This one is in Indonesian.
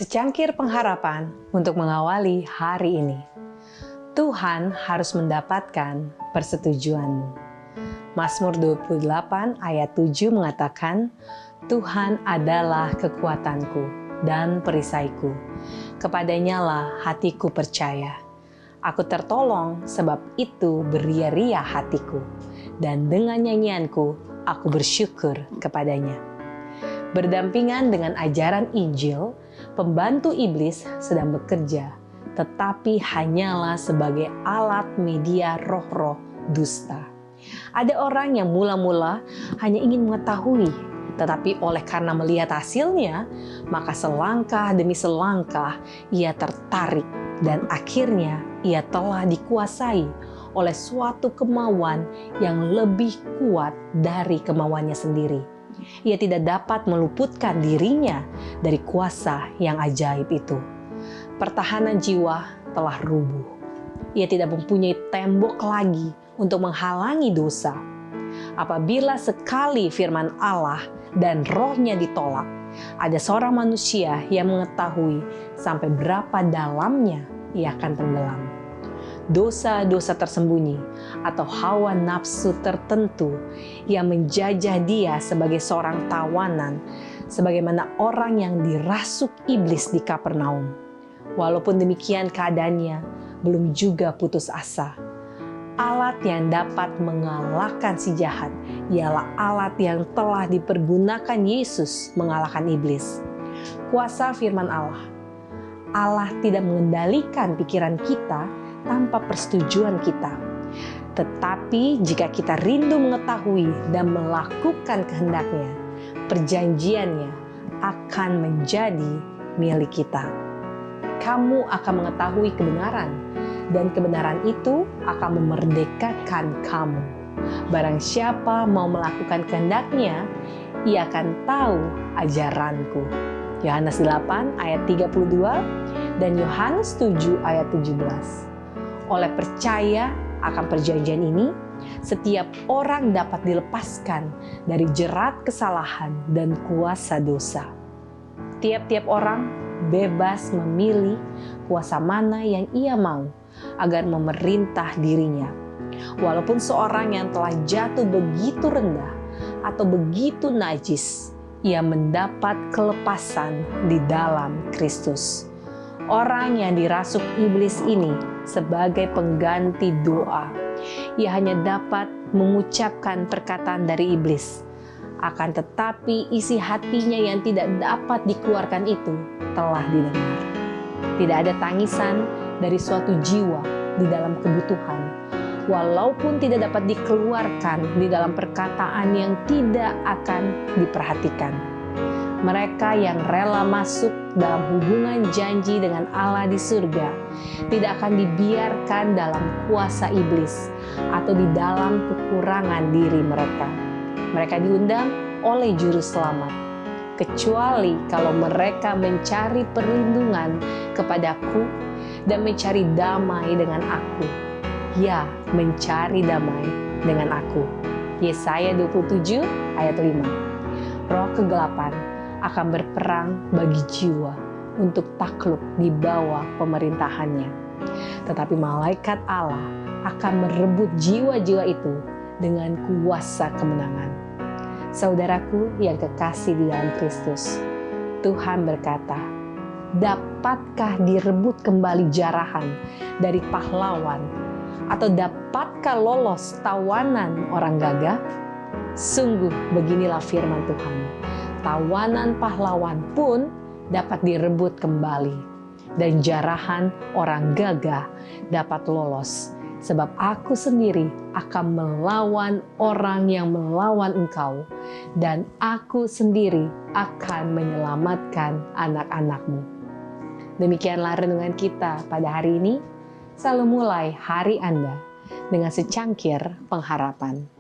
Secangkir pengharapan untuk mengawali hari ini. Tuhan harus mendapatkan persetujuanmu. Mazmur 28 ayat 7 mengatakan, Tuhan adalah kekuatanku dan perisaiku. Kepadanya lah hatiku percaya. Aku tertolong, sebab itu beria-ria hatiku. Dan dengan nyanyianku, aku bersyukur kepadanya. Berdampingan dengan ajaran Injil, pembantu iblis sedang bekerja, tetapi hanyalah sebagai alat media roh-roh dusta. Ada orang yang mula-mula hanya ingin mengetahui, tetapi oleh karena melihat hasilnya, maka selangkah demi selangkah ia tertarik dan akhirnya ia telah dikuasai oleh suatu kemauan yang lebih kuat dari kemauannya sendiri. Ia tidak dapat meluputkan dirinya dari kuasa yang ajaib itu. Pertahanan jiwa telah rubuh. Ia tidak mempunyai tembok lagi untuk menghalangi dosa. Apabila sekali firman Allah dan rohnya ditolak, ada seorang manusia yang mengetahui sampai berapa dalamnya ia akan tenggelam. Dosa-dosa tersembunyi atau hawa nafsu tertentu yang menjajah dia sebagai seorang tawanan, sebagaimana orang yang dirasuk iblis di Kapernaum. Walaupun demikian keadaannya, belum juga putus asa. Alat yang dapat mengalahkan si jahat ialah alat yang telah dipergunakan Yesus mengalahkan iblis. Kuasa firman Allah. Allah tidak mengendalikan pikiran kita tanpa persetujuan kita. Tetapi jika kita rindu mengetahui dan melakukan kehendaknya, perjanjiannya akan menjadi milik kita. Kamu akan mengetahui kebenaran, dan kebenaran itu akan memerdekakan kamu. Barang siapa mau melakukan kehendaknya, ia akan tahu ajaranku. Yohanes 8 ayat 32 dan Yohanes 7 ayat 17. Oleh percaya akan perjanjian ini, setiap orang dapat dilepaskan dari jerat kesalahan dan kuasa dosa. Tiap-tiap orang bebas memilih kuasa mana yang ia mau agar memerintah dirinya. Walaupun seorang yang telah jatuh begitu rendah atau begitu najis, ia mendapat kelepasan di dalam Kristus. Orang yang dirasuk iblis ini sebagai pengganti doa. Ia hanya dapat mengucapkan perkataan dari iblis. Akan tetapi isi hatinya yang tidak dapat dikeluarkan itu telah didengar. Tidak ada tangisan dari suatu jiwa di dalam kebutuhan. Walaupun tidak dapat dikeluarkan di dalam perkataan yang tidak akan diperhatikan. Mereka yang rela masuk dalam hubungan janji dengan Allah di surga tidak akan dibiarkan dalam kuasa iblis atau di dalam kekurangan diri mereka. Mereka diundang oleh Juru Selamat, kecuali kalau mereka mencari perlindungan kepadaku dan mencari damai dengan aku. Ya, mencari damai dengan aku. Yesaya 27 ayat 5. Roh kegelapan akan berperang bagi jiwa untuk takluk di bawah pemerintahannya. Tetapi malaikat Allah akan merebut jiwa-jiwa itu dengan kuasa kemenangan. Saudaraku yang kekasih di dalam Kristus, Tuhan berkata, dapatkah direbut kembali jarahan dari pahlawan? Atau dapatkah lolos tawanan orang gagah? Sungguh beginilah firman Tuhan. Tawanan pahlawan pun dapat direbut kembali, dan jarahan orang gagah dapat lolos. Sebab aku sendiri akan melawan orang yang melawan engkau, dan aku sendiri akan menyelamatkan anak-anakmu. Demikianlah renungan kita pada hari ini. Selalu mulai hari Anda dengan secangkir pengharapan.